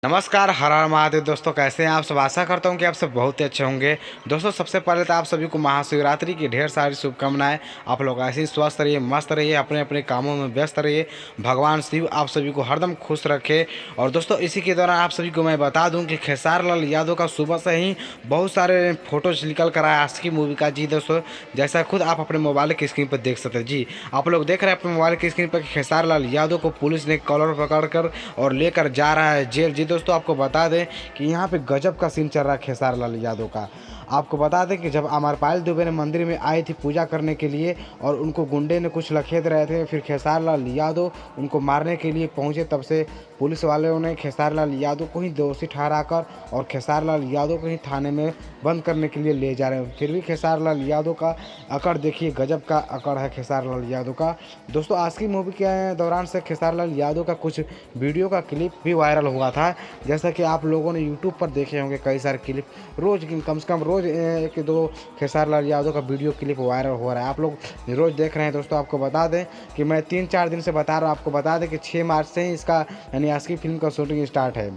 नमस्कार, हर हर महादेव। दोस्तों, कैसे हैं आप सब? आशा करता हूं कि आप सब बहुत ही अच्छे होंगे। दोस्तों, सबसे पहले तो आप सभी को महाशिवरात्रि की ढेर सारी शुभकामनाएं। आप लोग ऐसे ही स्वस्थ रहिए, मस्त रहिए, अपने अपने कामों में व्यस्त रहिए। भगवान शिव आप सभी को हरदम खुश रखे। और दोस्तों, इसी के दौरान आप सभी को मैं बता दूं कि खेसारी लाल यादव का सुबह से ही बहुत सारे फोटोज निकल कर आया आशिकी मूवी का। जी दोस्तों, जैसा खुद आप अपने मोबाइल की स्क्रीन पर देख सकते हैं। जी, आप लोग देख रहे हैं अपने मोबाइल की स्क्रीन पर कि खेसारी लाल यादव को पुलिस ने कॉलर पकड़कर और लेकर जा रहा है जेल। जी दोस्तों, आपको बता दें कि यहाँ पे गजब का सीन चल रहा है खेसारी लाल यादव का। आपको बता दें कि जब अमरपाल दुबे ने मंदिर में आई थी पूजा करने के लिए और उनको गुंडे ने कुछ लखेद रहे थे, फिर खेसारी लाल यादव उनको मारने के लिए पहुंचे, तब से पुलिस वालों ने खेसारी लाल यादव को ही दोषी ठहराकर और खेसारी लाल यादव को ही थाने में बंद करने के लिए ले जा रहे हैं। फिर भी खेसारी लाल यादव का अकड़ देखिए, गजब का अकड़ है खेसारी लाल यादव का। दोस्तों, आशिकी मूवी के दौरान से खेसारी लाल यादव का कुछ वीडियो का क्लिप भी वायरल हुआ था। जैसा कि आप लोगों ने यूट्यूब पर देखे होंगे कई सारे क्लिप, रोज़ कम से कम रोज़ एक दो खेसारी लाल यादव का वीडियो क्लिप वायरल हो रहा है। आप लोग रोज़ देख रहे हैं। दोस्तों, आपको बता दें कि मैं 3-4 दिन से बता रहा हूँ। आपको बता दें कि 6 मार्च से ही इसका यानी आशिकी फिल्म का शूटिंग स्टार्ट है।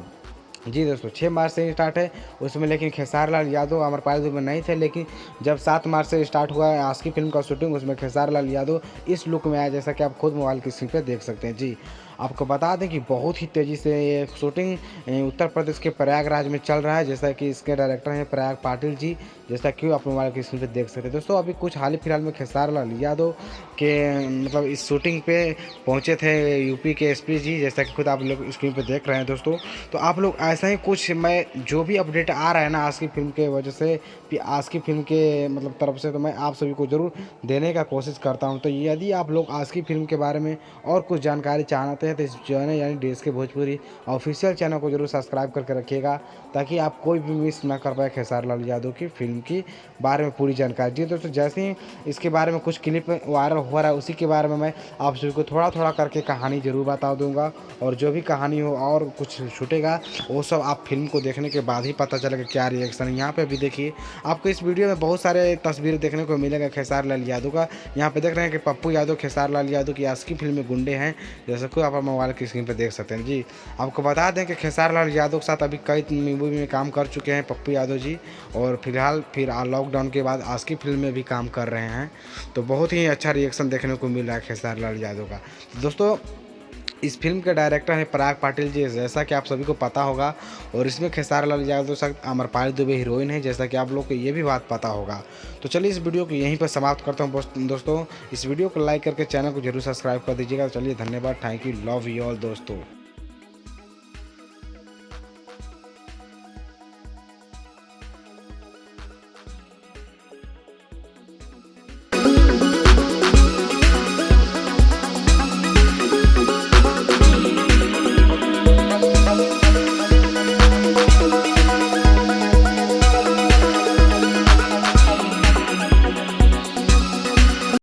जी दोस्तों, 6 मार्च से स्टार्ट है उसमें, लेकिन खेसारी लाल यादव अमरपाल दुबे में नहीं थे। लेकिन जब 7 मार्च से स्टार्ट हुआ है आशिकी फिल्म का शूटिंग, उसमें खेसारी लाल यादव इस लुक में आया, जैसा कि आप खुद मोबाइल की स्क्रीन पर देख सकते हैं। जी, आपको बता दें कि बहुत ही तेज़ी से ये शूटिंग उत्तर प्रदेश के प्रयागराज में चल रहा है, जैसा कि इसके डायरेक्टर हैं प्रयाग पाटिल जी, जैसा कि आप मोबाइल की स्क्रीन पर देख सकते हैं। दोस्तों, अभी कुछ हाल ही फिलहाल में खेसारी लाल यादव के मतलब इस शूटिंग पे पहुंचे थे यूपी के एसपी जी, जैसा कि खुद आप लोग स्क्रीन पे देख रहे हैं। दोस्तों, तो आप लोग ऐसा ही कुछ, मैं जो भी अपडेट आ रहा है ना आशिकी फिल्म के वजह से, आशिकी फिल्म के मतलब तरफ से, तो मैं आप सभी को ज़रूर देने का कोशिश करता हूं। तो यदि आप लोग आशिकी फिल्म के बारे में और कुछ जानकारी चाहते हैं तो इस चैनल यानी DSK भोजपुरी ऑफिशियल चैनल को जरूर सब्सक्राइब करके रखिएगा, ताकि आप कोई भी मिस ना कर पाए खेसारी लाल यादव की फिल्म की बारे में पूरी जानकारी। जी दोस्तों, जैसे ही इसके बारे में कुछ क्लिप वायरल हो रहा है उसी के बारे में मैं आप सभी को थोड़ा थोड़ा करके कहानी ज़रूर बता दूंगा। और जो भी कहानी हो और कुछ छूटेगा वो सब आप फिल्म को देखने के बाद ही पता चलेगा क्या रिएक्शन है। यहाँ पे भी देखिए, आपको इस वीडियो में बहुत सारे तस्वीर देखने को मिलेगा खेसारी लाल यादव का। यहाँ पे देख रहे हैं कि पप्पू यादव खेसारी लाल यादव की आशिकी फिल्म में गुंडे हैं, जैसा कि आप मोबाइल की स्क्रीन पर देख सकते हैं। जी, आपको बता दें कि खेसारी लाल यादव के साथ अभी कई मूवी में काम कर चुके हैं पप्पू यादव जी, और फिलहाल फिर लॉकडाउन के बाद आशिकी फिल्म में भी काम कर रहे हैं। तो बहुत ही अच्छा रिएक्शन देखने को मिल रहा है खेसारी लाल यादव का। दोस्तों, इस फिल्म के डायरेक्टर हैं पराग पाटिल जी, जैसा कि आप सभी को पता होगा। और इसमें खेसारी लाल यादव के साथ अमरपाल दुबे हीरोइन है, जैसा कि आप लोग को ये भी बात पता होगा। तो चलिए इस वीडियो को यहीं पर समाप्त करता हूँ। दोस्तों, इस वीडियो को लाइक करके चैनल को जरूर सब्सक्राइब कर दीजिएगा। चलिए, धन्यवाद, thank you, love you all दोस्तों।